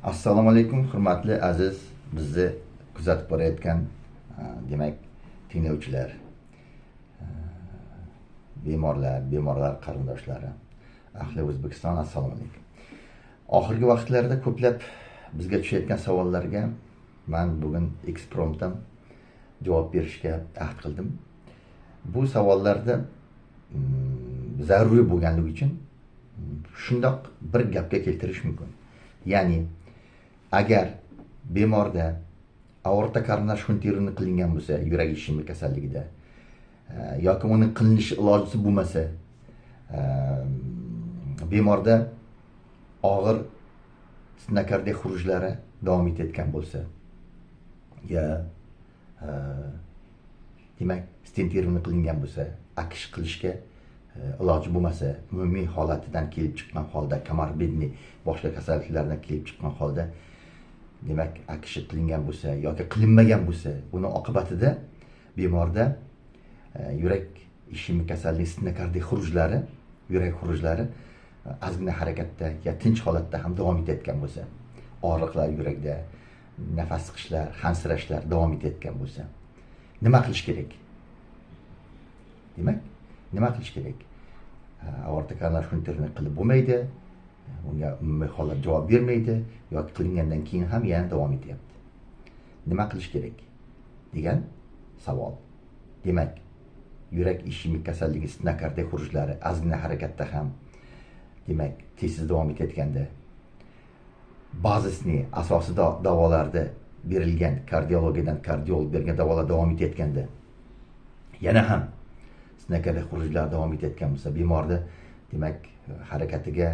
Assalomu alaykum, hurmatli aziz bizni kuzatib borayotgan demak tinglovchilar, bemorlar qarindoshlari, ahli O'zbekiston, assalomu alaykum. Oxirgi vaqtlarda ko'plab bizga tushayotgan savollarga men bugun ekspromtdan javob berishga ahd qildim. Bu savollarda zaruriy bo'lganligi uchun shundoq bir gapga keltirish mumkin. Ya'ni agar bemorda aorta koronar shuntirini qilingan bo'lsa, yurak ishemi kasalligida yoki uni qilinishi ilojisi bo'lmasa, bemorda og'ir stenokardiya xurujlari davom etayotgan bo'lsa, ya demak stentirni qilingan bo'lsa, akish qilishga iloji bo'lmasa, umumiy holatidan kelib chiqqan holda, komorbidni boshqa kasalliklardan kelib chiqqan holda demak akishi qilingan bo'lsa yoki qilinmagan bo'lsa, buni oqibatida bemorda yurak ishemi kasalligi stenokardiya xurujlari, yurak xurujlari ozgina harakatda ya tinch holatda ham davom etayotgan bo'lsa, og'riqlar yurakda, nafas siqishlar, hansirashlar davom etayotgan bo'lsa, nima qilish kerak? Demak, nima qilish kerak? Aorta koronar shuntirini qilib bo'lmaydi, unga umumiy holat javob bermaydi yoki qilingandan keyin ham yana davom etyapti. Nima qilish kerak degan savol. Demak, yurak ishemik kasalligi stenokardiya xurujlari ozgina harakatda ham demak tezsiz davom etayotganda, ba'zisini asosiy davolarda berilgan kardiologiyadan kardiolog bergan davolar davom etayotganda, yana ham stenokardiya xurujlari davom etayotgan bo'lsa, bemorda demak harakatiga,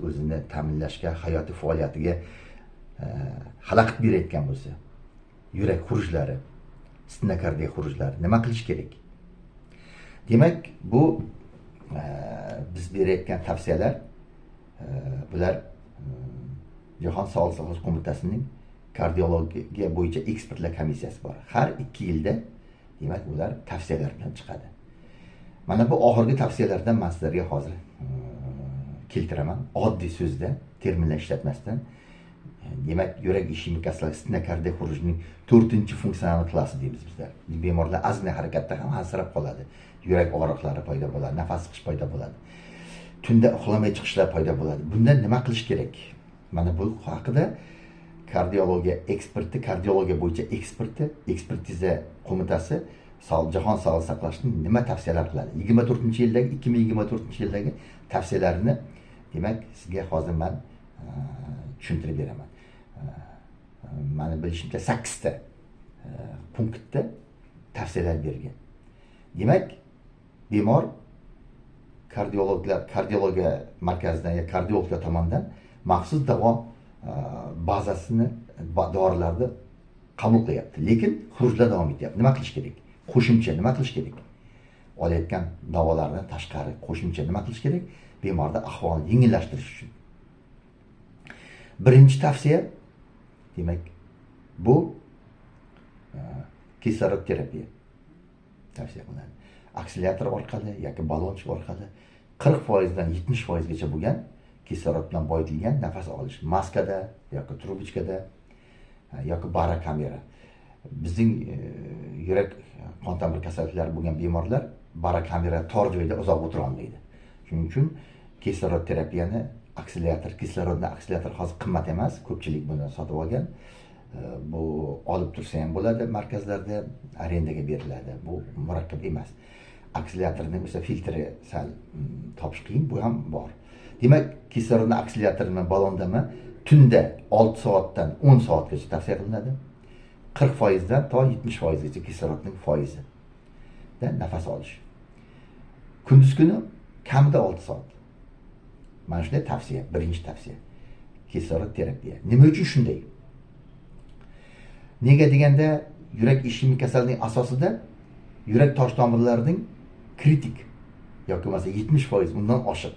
o'zini ta'minlashga, hayotiy faoliyatiga xalaqit berayotgan bo'lsa, yurak xurujlari, stenokardiya xurujlari nima qilish kerak? Demak, bu biz berayotgan tavsiyalar, bular Jahon Sog'liqni saqlash qo'mitasining kardiologiya bo'yicha ekspertlar komissiyasi bor. Har 2 yilda demak ular tavsiyalar bilan chiqadi. Mana bu oxirgi tavsiyalardan men sizlarga hozir keltiraman. Oddiy so'zda, terminlar ishlatmasdan. Demak, yurak ishemik kasalligi stenokardiya xurujining 4-funksional klassi deymiz bizlar. Bemorlar ozgina harakatda ham hansirab qoladi. Yurak og'riqlari paydo bo'ladi, nafas siqish paydo bo'ladi. Tunda uxlamay chiqishlar paydo bo'ladi. Bundan nima qilish kerak? Mana bu haqida kardiologiya eksperti, kardiologiya bo'yicha ekspertiza qo'mitasi Jahon Sog'liqni saqlashning nima tavsiyalar qiladi? 2024-yildagi tavsiyalarini demak sizga hozir men tushuntirib beraman. Meni bilishimcha 8 ta punktda tavsiyalar bergan. Demak, bemor kardiologiya markazidan ya kardiologlar tomonidan maxsus davo bazasini, dorilarni qabul qilyapti, lekin xurujlar davom etyapti. Nima qilish kerak? Qo'shimcha nima qilish kerak? Olayotgan davolardan tashqari qo'shimcha nima qilish kerak? Bemorda ahvolni yengillashtirish uchun. Birinchi tavsiya demak bu kislorod terapiya tavsiya qilinadi. Akselerator orqali yoki ballonchik orqali 40% dan 70% gacha bo'lgan kislorod bilan boyitilgan nafas olish maskada yoki trubichkada yoki barokamera. Bizning yurak qon tomir kasalliklari bo'lgan bemorlar barokamera tor joyda uzoq o'tira olmaydi. Shuning uchun kislorod terapiyani kislorodni akselerator hozir qimmat emas, ko'pchilik buni sotib olgan. Bu olib tursa ham bo'ladi, markazlarda arendaga beriladi. Bu murakkab emas. Akseleratorning o'sha filtri sal topish qiyin, bu ham bor. Demak, kislorodni akseleratorni ballondami tunda 6 soatdan 10 soatgacha tavsiya qilinadi. 40% dan to 70% gacha kislorodning foizi da nafas olish. Kunduz kuni kamida 6 soat. Mana shunday tavsiya, birinchi tavsiya. Kislorod terapiya. Nima uchun shunday? Nega deganda, yurak ishemik kasalligining asosida yurak tosh tomirlarining kritik yoki bo'lmasa 70% undan oshiq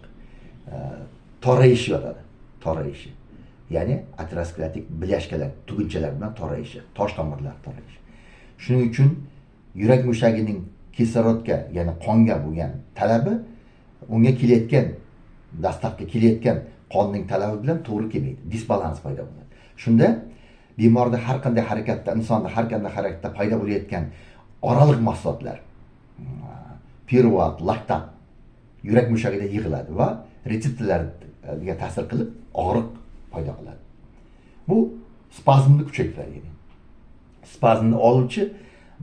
torayishi yotadi. Torayishi. Ya'ni aterosklerotik bilyashkalar, tugunchalar bilan torayishi, tosh tomirlar torayishi. Shuning uchun yurak mushagining kislorodga, ya'ni qonga bo'lgan talabi unga kelayotgan dastlabki kelayotgan qonning talabi bilan to'g'ri kelmaydi, disbalans paydo bo'ladi. Shunda bemorda har qanday harakatda, insonda har qanday harakatda paydo bo'layotgan oraliq mahsulotlar, piruvat, laktat yurak mushagida yig'iladi va retseptorlarga ta'sir qilib og'riq paydo qiladi. Bu spazmni kuchaytiradi. Spazmni oluvchi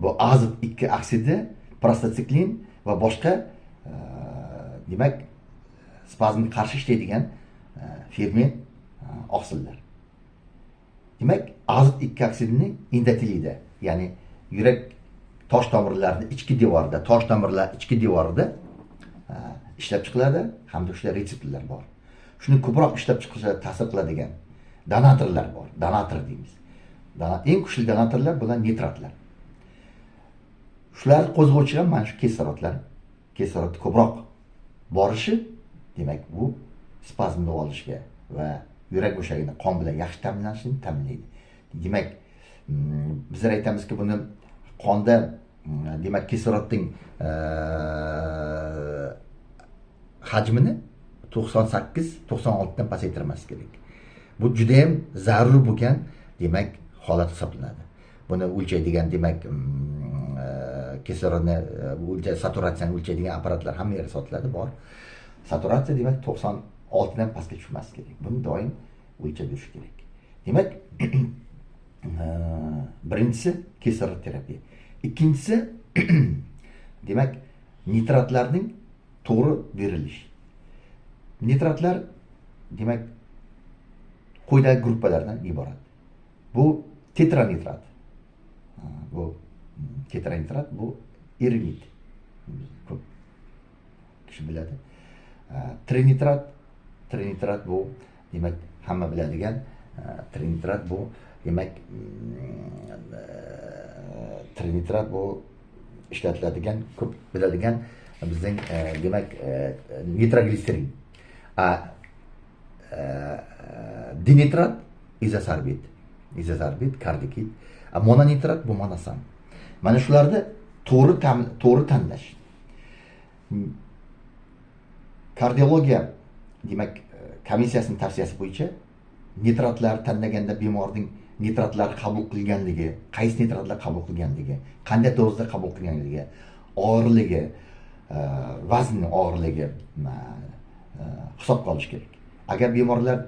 bu azot 2 oksidi, prostatsiklin va boshqa demak spazmga qarshi ishlaydigan ferment oqsillar. Demak, azot 2 oksidini endoteliyda, ya'ni yurak tosh tomirlarining ichki devorida, tosh tomirlar ichki devorida ishlab chiqiladi, hamda o'sha retseptorlar bor. Shuni ko'proq ishlab chiqishga ta'sir qiladigan donatorlar bor. Donator deymiz. Eng kuchli donatorlar bular nitratlar. Shular qo'zg'ovchilar mana shu kislorodlar. Kislorod ko'proq borishi, demak, bu spazmni olishga va yurak mushagini qon bilan yaxshi ta'minlanishini ta'minlaydi. Demak, bizlar aytamizki, buni qonda demak kislorodning hajmini 98-96 dan pasaytirmas kerak. Bu juda ham zarur bo'lgan, demak, holat hisoblanadi. Buni o'lchaydigan, demak, kislorodni saturatsiyani o'lchaydigan apparatlar hamma yerda sotiladi, bor. Saturatsiya demak 96 dan pastga tushmas kerak. Buni doim o'lchab yurish kerak. Demak, birinchisi kislorod terapiya. Ikkinchisi demak nitratlarning to'g'ri berilishi. Nitratlar demak quyidagi gruppalardan iborat. Bu tetranitrat. Bu tetranitrat bu irinit. Ko'p kishi biladi. Trinitrat bu demak hamma biladigan trinitrat bu demak trinitrat bu ishlatiladigan, ko'p biladigan bizning demak nitrogliserin. Dinitrat izosorbit, kardikid. Mononitrat bu monosan. Mana shularni to'g'ri tanlash. Kardiologiya demak komissiyasining tavsiyasi bo'yicha nitratlar tanlaganda bemorning nitratlar qabul qilganligi, qaysi nitratlar qabul qilganligi, qanday dozda qabul qilganligi, og'irligi, vazni og'irligi hisobga olish kerak. Agar bemorlar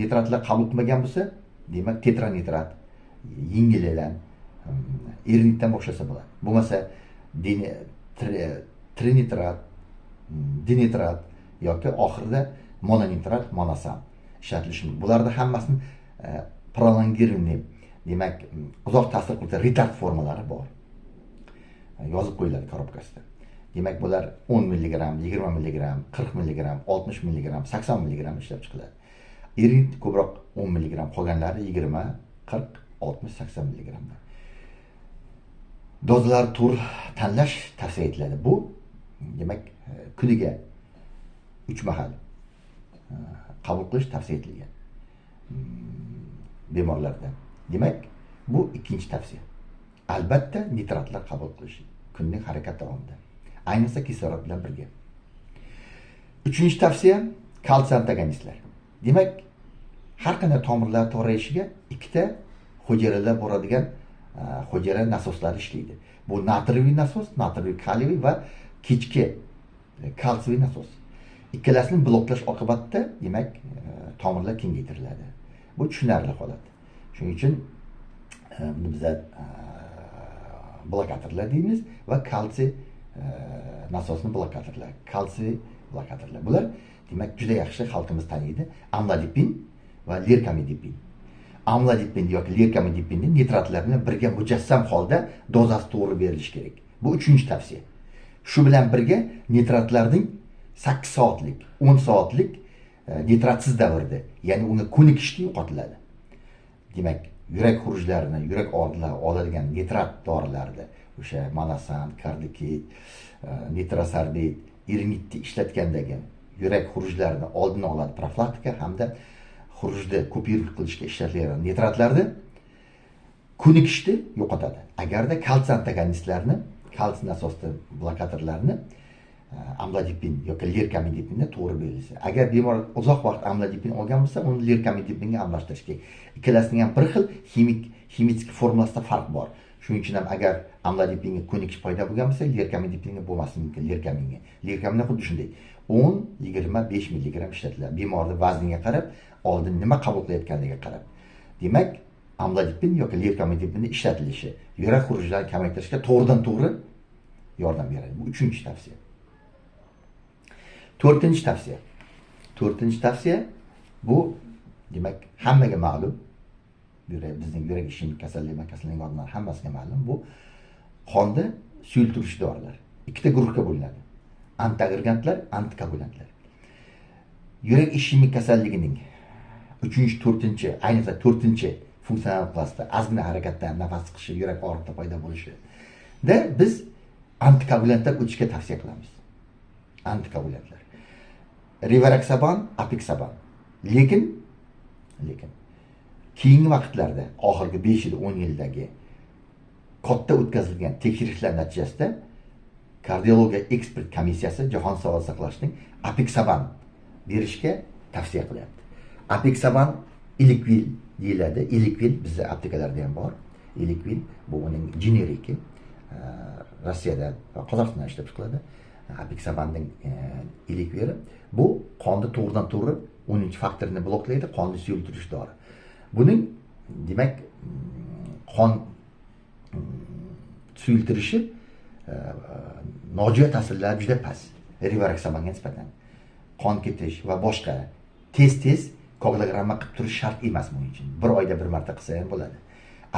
nitratlar qabul qilmagan bo'lsa, demak tetranitrat, yengil elan, irinitdan boshlasa bo'ladi. Bo'lmasa trinitrat, dinitrat yoki oxirida mononitrat, monosan ishlatilishi mumkin. Bularda hammasini prolongirованный, demak uzoq ta'sir qiluvchi retard formalari bor. Yozib qo'yiladi korobkasida. Demak, bular 10 mg, 20 mg, 40 mg, 60 mg, 80 mg ishlab chiqiladi. Irinit ko'proq 10 mg, qolganlari 20, 40, 60, 80 mg. Dozlar to'g'ri tanlash tavsiya etiladi. Bu demak kuniga 3 mahal qabul qilish tavsiya etilgan bemorlarda. Demak, bu ikkinchi tavsiya. Albatta nitratlar qabul qilish kunning harakat davomida. Ayniqsa kislorod bilan birga. Uchinchi tavsiya kalsiy antagonistlar. Demak, har qanday tomirlar torayishiga ikkita hujayralar boradigan hujayra nasoslari ishlaydi. Bu natriy nasos, natriy kaliy va kechki kalsiy nasos. Ikkalasini bloklash oqibatida demak tomirlar kengaytiriladi. Bu tushunarli holat. Shuning uchun biz blokatorlar deymiz va kalsiy nasosni blokatorlar, kalsiy blokatorlar. Bular demak juda yaxshi xalqimiz taniydi. Amlodipin va lerkamidipin. Amlodipin yoki lerkamidipinni nitratlar bilan birga mujassam holda dozasi to'g'ri berilishi kerak. Bu uchinchi tavsiya. Shu bilan birga nitratlarning 8 soatlik, 10 soatlik nitratsiz davrda, ya'ni unga ko'nikishda yo'qotiladi. Demak, yurak xurujlarini, yurak og'riqlarini oladigan nitrat dorilarida o'sha monosan, kardikid, nitrosorbit, irinitni ishlatgandagi yurak xurujlarini oldini oladi, profilaktika hamda xurujni ko'payib qilishga ishlatiladigan nitratlarni ko'nikishda yo'qotadi. Agarda kalsiy antagonistlarni, kalsiy nasosli blokatorlarni amlodipin yoki lerkamidipinni to'g'ri berilsa. Agar bemor uzoq vaqt amlodipin olgan bo'lsa, uni lerkamidipinga almashtirish kerak. Ikkalasining ham bir xil ximik formulasida farq bor. Shuning uchun ham agar amlodipinga ko'nikish paydo bo'lgan bo'lsa, lerkamidipinga bo'lmasligi mumkin. Lerkaminga xuddi shunday 10-25 milligram ishlatiladi. Bemorning vazniga qarab, oldin nima qabul qilayotganiga qarab. Demak, amlodipin yoki lerkamidipinni ishlatilishi yurak xurujlarini kamaytirishga to'g'ridan-to'g'ri yordam beradi. Bu 3-tavsiya. 4-tavsiya. 4-tavsiya bu demak hammaga ma'lum. Bizning yurak ishemik kasalliklar oldindan hammasiga ma'lum. Bu qonda suyultiruvchi dorilar. Ikkita guruhga bo'linadi. Antiagregantlar, antikoagulantlar. Yurak ishemik kasalligining 3-4, ayniqsa 4-funksional klassda ozgina harakatdan nafas chiqishi, yurak og'riqda paydo bo'lishi da biz antikoagulantlar o'tishga tavsiya qilamiz. Antikoagulantlar. Rivaroxaban, apixaban. Lekin keyingi vaqtlarda, oxirgi 5 yil, 10 yildagi katta o'tkazilgan tekshirishlar natijasida kardiologiya ekspert komissiyasi Jahon sog'liqni saqlashning apixaban berishga tavsiya qilyapti. Apixaban Eliquil deyiladi. Eliquil bizda aptekalarda ham bor. Eliquil bu uning generiki. Rossiyada va Qozog'istonda ishlab chiqiladi. Apixabanning Eliquili bu qonni to'g'ridan-to'g'ri 10-faktorini bloklaydi, qonni suyultirish dori. Buning demak qon suyultirishi nojo'ya ta'sirlari juda past. Rivaroxabanga nisbatan qon ketish va boshqa tez koagulogramma qilib turish shart emas buning uchun. Bir oyda bir marta qilsa ham bo'ladi.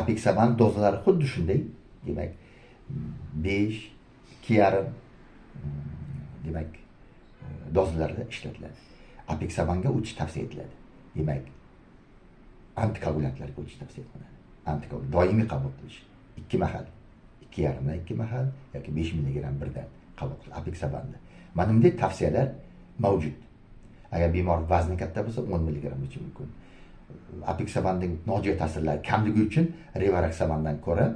Apixaban dozalari xuddi shunday, demak 5, 2,5 demak dozalarda ishlatiladi. Apixabanga o'tish tavsiya etiladi. Demak antikoagulantlarga o'tish tavsiya etiladi. Antikoagulant doimiy qabul qilish. 2 mahal, 2,5 2 mahal yoki 5 milligram birdan qabul qilish apixabanda. Mana bunday tavsiyalar mavjud. Agar bemor vazni katta bo'lsa 10 milligram ichish mumkin. Apixabanning nojo'ya ta'sirlari kamligi uchun rivaroxabandan ko'ra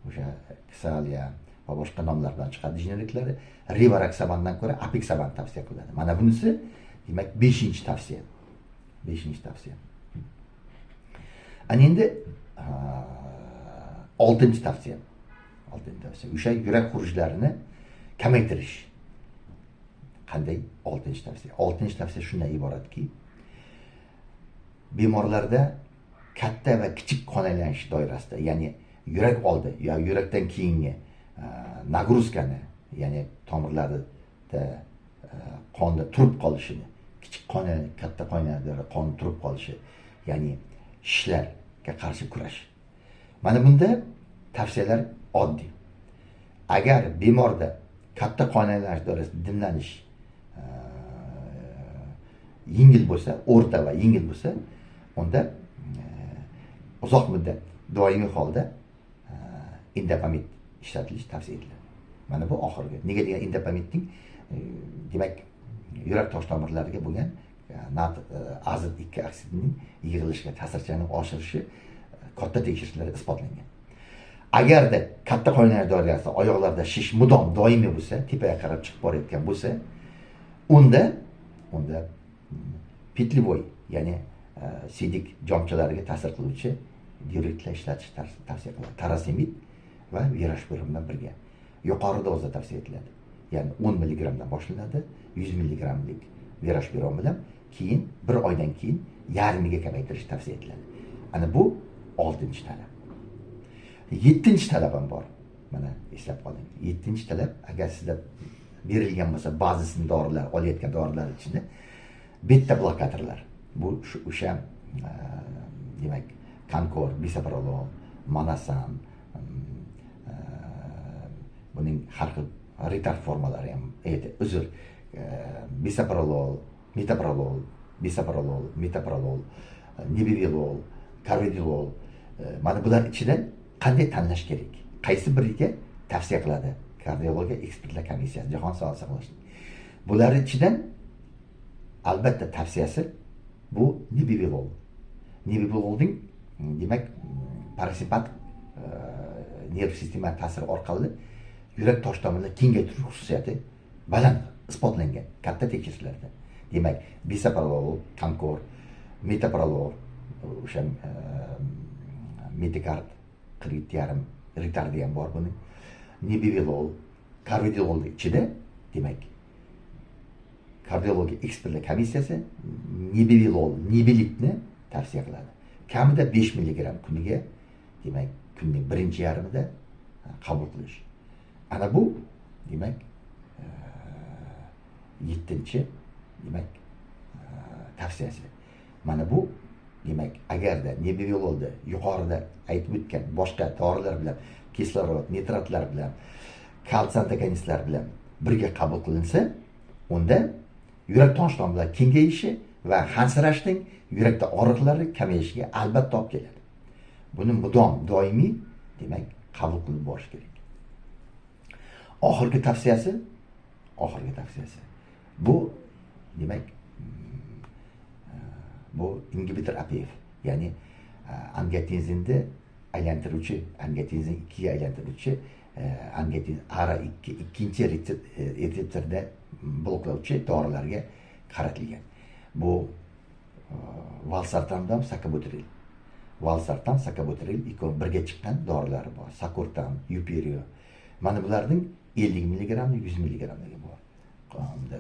o'sha Ksaliya va boshqa nomlar bilan chiqadi jeneriklari, rivaroxabandan ko'ra apixaban tavsiya qilinadi. Mana bunisi demak 5-tavsiya. 5-tavsiya. Ana endi 6-tavsiya. 6-tavsiya. O'sha yurak xurujlarini kamaytirish. Qanday 6-tavsiya? 6-tavsiya shundan iboratki, bemorlarda katta va kichik qon aylanish doirasida, ya'ni yurak oldi yo yurakdan keyingi nagruzkani, ya'ni tomirlarda qonda turib qolishini, kichik qon, katta qon aylanishida qon turib qolishi, ya'ni shishlarga qarshi kurash. Mana bunda tavsiyalar oddiy. Agar bemorda katta qon aylanish doirasida dimlanish yengil bo'lsa, o'rta va yengil bo'lsa, unda uzoq muddat doimiy holda indapamid ishlatilishi tavsiya etiladi. Mana bu oxirgi. Nega degan indapamidning demak yurak tosh tomirlariga bo'lgan azot 2 oksidining yig'ilishiga ta'sirchanlik oshirishi katta tekshirishlarda isbotlangan. Agarda katta qon aylanish doirasida oyoqlarda shish mudom doimiy bo'lsa, tepaga qarab chiqib borayotgan bo'lsa, unda petlivoy, ya'ni sidik jomchalariga ta'sir qiluvchi diuretiklar ishlatish tavsiya qilinadi. Tarasemid va virashpirin bilan birga yuqori doza tavsiya etiladi. Ya'ni 10 milligramdan boshlanadi, 100 milligramlik virashpirin bilan keyin 1 oydan keyin yarmiga kamaytirish tavsiya etiladi. Ana bu 6-talab. 7-talab ham bor. Mana eslab qoling. 7-talab, agar sizda berilgan bo'lsa, ba'zisining dorilar, olayotgan dorilar ichida beta blokatorlar. Bu o'sha demak Concor, bisoprolol, Manasan, buning har xil retard formalari ham bisoprolol, metoprolol, bisoprolol, metoprolol, nebivolol, carvedilol. Mana bular ichidan qanday tanlash kerak? Qaysi biriga tavsiya qiladi kardiologiya ekspertlar komissiyasi, Jahon sog'liqni saqlashning. Bular ichidan albatta tavsiyasi bu nebivolol. Nebivololning demak parasimpatik nerv sistema ta'siri orqali yurak tosh tomirlarini kengaytirish xususiyati baland isbotlangan katta tekshirishlarda. Demak, bisoprolol, Concor, metoprolol, o'sha Medicard 40,5 ritardi ham bor buning. Nebivolol, kardiolol ichida, demak, kardiologiya ekspertlar komissiyasi nebilitni tavsiya qiladi. Kamida 5 mg kuniga, demak, kunning birinchi yarmida qabul qilish. Ana bu, demak, 7-chi, demak, tavsiyasi. Mana bu, demak, agarda nebivololda yuqorida aytib o'tgan boshqa dorilar bilan, kislorod, nitratlar bilan, kalsiy antagonistlar bilan birga qabul qilinsa, unda yurak tomir tomirlari kengayishi va hansirashning yurakda og'riqlari kamayishiga albatta olib keladi. Buni mudom, doimiy, demak, qabul qilib borish kerak. Oxirgi tavsiyasi, bu, demak, bu inhibitor APF, ya'ni angiotensinni aylantiruvchi, angiotensin 2ga aylantiruvchi, angiotensin ARA2 ikkinchi retseptorda bloklovchi dorilarga qaratilgan. Bu valsartan, sakubitril. Valsartan, sakubitril ikkovi birga chiqqan dorilar bor. Sakurtan, Yuperio. Mana bularning 50 mg, 100 mg bor.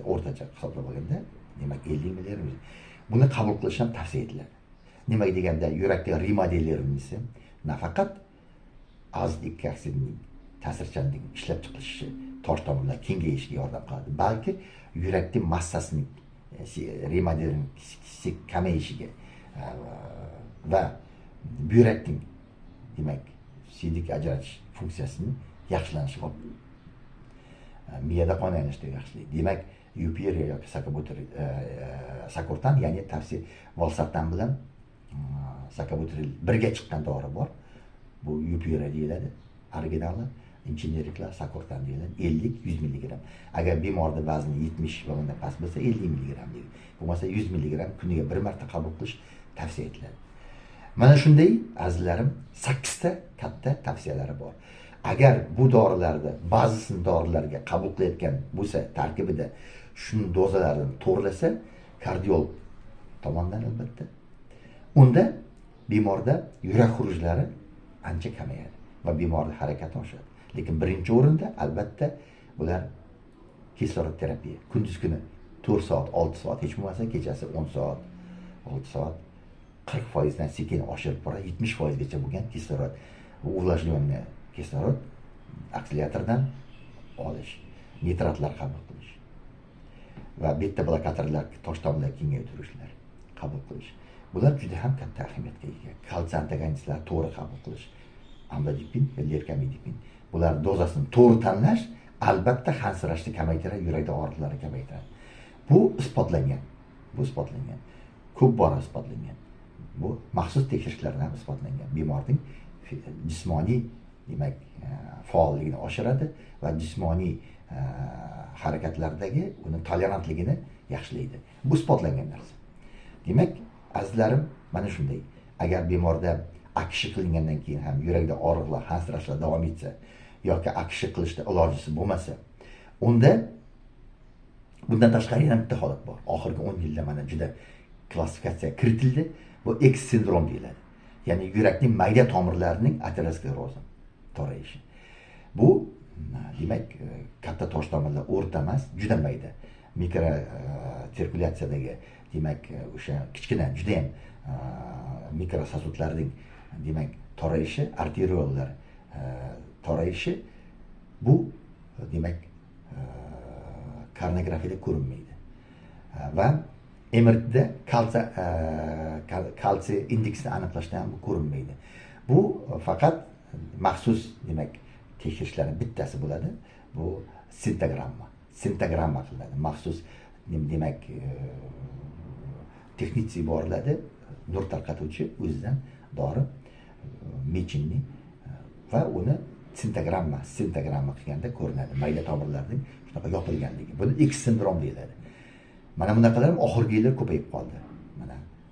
O'rtacha hisoblab olganda, demak 50 mg. Buni qabul qilish ham tavsiya etiladi. Nima deganda, yurakda remodelleringizni nafaqat azlik oksidning ta'sirchanlik ishlab chiqilishi, tosh tomirlar kengayishiga yordam qiladi, balki yurakning massasining remodellering kamayishiga va buyrakning, demak, siydik ajratish funksiyasini yaxshilanishiga, miyada qon aylanishini yaxshilaydi. Demak, Yuperio yoki sakurtan, ya'ni tavsiya valsartan bilan sakubitril birga chiqqan dori bor. Bu Yuperio deyiladi, originali, injeneriklar sakurtan deyiladi, 50-100 mg. Agar bemorda vazni 70 va undan past bo'lsa 50 mg deydi. Bo'lmasa 100 mg kuniga bir marta qabul qilish tavsiya etiladi. Mana shunday, azizlarim, 8 ta katta tavsiyalari bor. Agar bu dorilarda ba'zisini dorilarga qabul qilayotgan bo'lsa, tarkibida shuni dozalarini to'g'rilasa, kardiolog tomonidan albatta, unda bemorda yurak xurujlari ancha kamayadi va bemorda harakati oshadi. Lekin birinchi o'rinda albatta bular kislorod terapiya. Kunduz kuni 4 soat, 6 soat, hech bo'lmasa kechasi 10 soat, 6 soat 40% dan sekin oshirib boradi, 70% gacha bo'lgan kislorod, ulajniyonni kislorod akseleratordan olish, nitratlar qabul qilish va beta blokatorlar, tosh tomirlar kengaytirishlar qabul qilish. Bular juda ham katta ahamiyatga ega. Kalsiy antagonistlar to'g'ri qabul qilish, amlodipin va lerkamidipin. Bular dozasini to'g'ri tanlash albatta hansirashni kamaytiradi, yurakda og'riqlarni kamaytiradi. Bu isbotlangan. Ko'p bora isbotlangan. Bu maxsus tekshirishlardan isbotlangan. Bemorning jismoniy, demak, faolligini oshiradi va jismoniy harakatlardagi uning tolerantligini yaxshilaydi. Bu isbotlangan narsa. Demak, azizlarim, mana shunday. Agar bemorda akshi qilingandan keyin ham yurakda og'riqlar, hansirashlar davom etsa yoki akshi qilishda ilojisi bo'lmasa, unda bundan tashqari yana bitta holat bor. Oxirgi 10 yilda mana juda klassifikatsiyaga kiritildi. Bu X sindrom deyiladi. Ya'ni yurakning mayda tomirlarining aterosklerozi, torayishi. Bu, demak, katta tosh tomirlar o'rta emas, juda mayda mikro sirkulyatsiyadagi, demak, o'sha kichkina, juda ham mikrososudlarning, demak, torayishi, arteriollar torayishi, bu, demak, koronografiyada ko'rinmaydi. Va MRTda kalsiy indeksini aniqlashda ham bu ko'rinmaydi. Bu faqat maxsus, demak, tekshirishlarning bittasi bo'ladi. Bu sintagramma qilinadi. Maxsus, demak, texnitsi boriladi, nur tarqatuvchi o'zidan dori mechinni va uni sintagramma qilganda ko'rinadi. Mayda tomirlarning shunaqa yopilganligi. Buni X sindrom deyiladi. Mana bunaqalar oxirgi yillar ko'payib qoldi.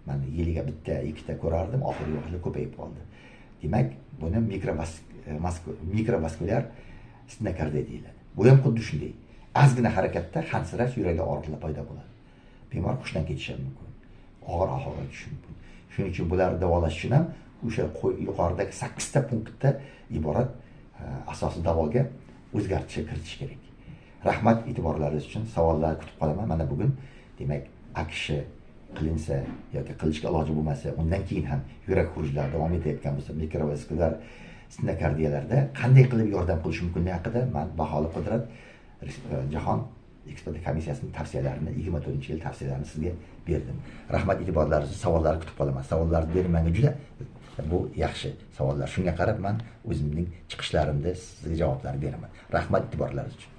Mana yiliga bitta, ikkita ko'rardim, oxirgi yillar ko'payib qoldi. Demak, buni mikrovaskulyar stenokardiya deyiladi. Bu ham xuddi shunday. ozgina harakatda hansirash, yuragi og'riqlar paydo bo'ladi. Bemor hushdan ketishi mumkin. Og'ir ahvolga tushishi mumkin. Shuning uchun bularni davolash uchun ham o'sha yuqoridagi 8 ta punktda iborat asosiy davoga o'zgartirish kiritish kerak. Rahmat e'tiborlaringiz uchun. Savollar kutib qolaman. Mana bugun demak AKSH qilinsa yoki qilishga iloji bo'lmasa, undan keyin ham yurak xurujlari davom etayotgan bo'lsa, mikrovaskulyar stenokardiyalarda qanday qilib yordam qilish mumkinligi haqida men Baholi Qudrat Jahon ekspertlik komissiyasining tavsiyalarini, 24-yil tavsiyalarini sizga berdim. Rahmat e'tiborlaringiz uchun. Savollarni kutib qolaman. Savollarni bermanga juda bu yaxshi savollar. Shunga qarab men o'zimning chiqishlarimda sizga javoblar beraman. Rahmat e'tiborlaringiz uchun.